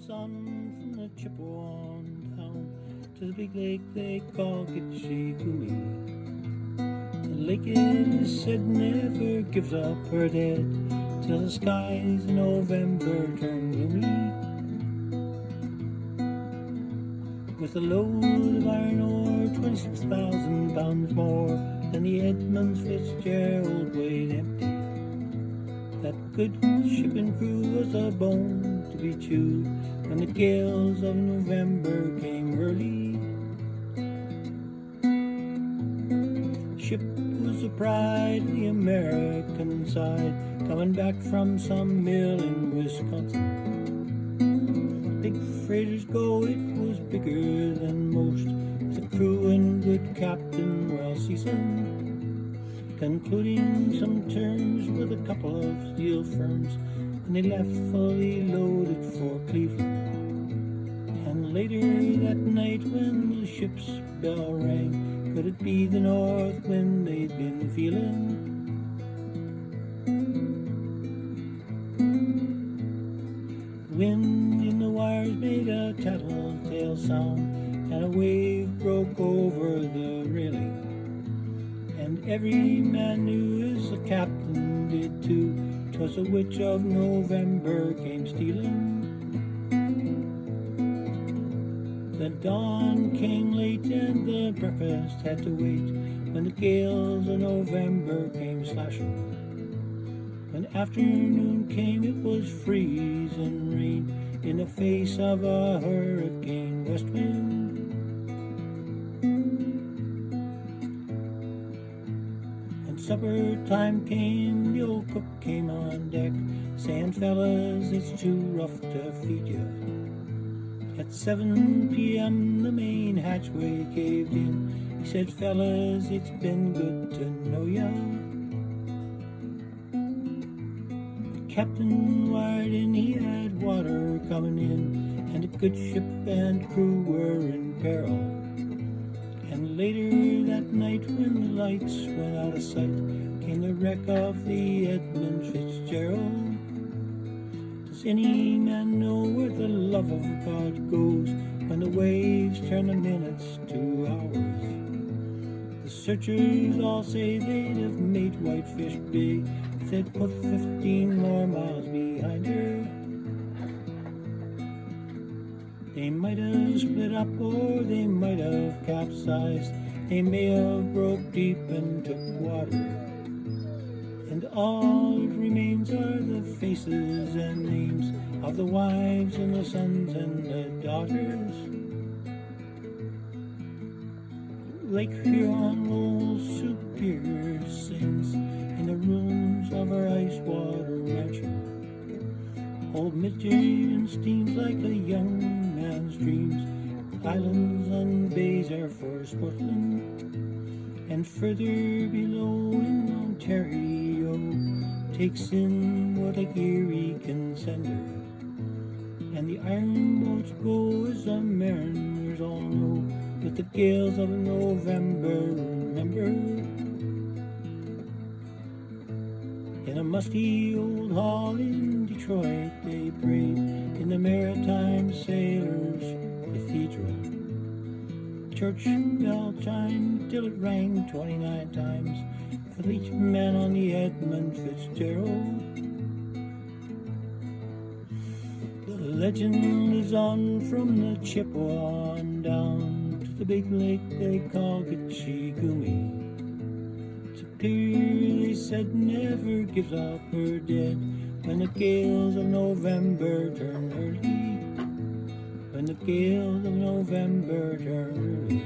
lives on from the Chippewa down to the big lake they call Gitchigumi. The lake is said never gives up her dead till the skies in November turn gloomy. With a load of iron ore, 26,000 pounds more than the Edmund's Fitzgerald weighed empty. That good ship and crew was a bone to be chewed when the gales of November came early. The ship was the pride of the American side, coming back from some mill in Wisconsin. Big freighters go, it was bigger than most, with a crew and good captain well seasoned, concluding some terms with a couple of steel firms, and they left fully loaded for Cleveland. And later that night when the ship's bell rang, could it be the north wind they'd been feeling? The wind in the wires made a tattletale sound, and a wave broke over the railing. And every man knew, as the captain did too, 'twas the witch of November came stealing. The dawn came late and the breakfast had to wait, when the gales of November came slashing. When afternoon came, it was freezing rain in the face of a hurricane west wind. Supper time came, the old cook came on deck, saying, "Fellas, it's too rough to feed ya." At 7 p.m. the main hatchway caved in. He said, "Fellas, it's been good to know ya." The captain wired in, he had water coming in, and a good ship and crew were in peril. And later that night, when the lights went out of sight, came the wreck of the Edmund Fitzgerald. Does any man know where the love of God goes when the waves turn the minutes to hours? The searchers all say they'd have made Whitefish Bay if they'd put 15 more miles behind her. They might have split up, or they might have capsized. They may have broke deep and took water. And all that remains are the faces and names of the wives and the sons and the daughters. Lake Huron old Superior sings in the rooms of our ice water rancher. Old Michigan steams like a young man's dreams. Islands and bays are for sportsmen. And further below in Ontario takes in what Lake Erie can send her. And the iron boats go, as the mariners all know, with the gales of November, remember. In a musty old hall in Detroit they prayed, in the Maritime Sailors' Cathedral. Church bell chimed till it rang 29 times for each man on the Edmund Fitzgerald. The legend lives on from the Chippewa down to the big lake they call Gitchigumi. Superior, they said, never gives up her dead when the gales of November turn early. When the gales of November turn early.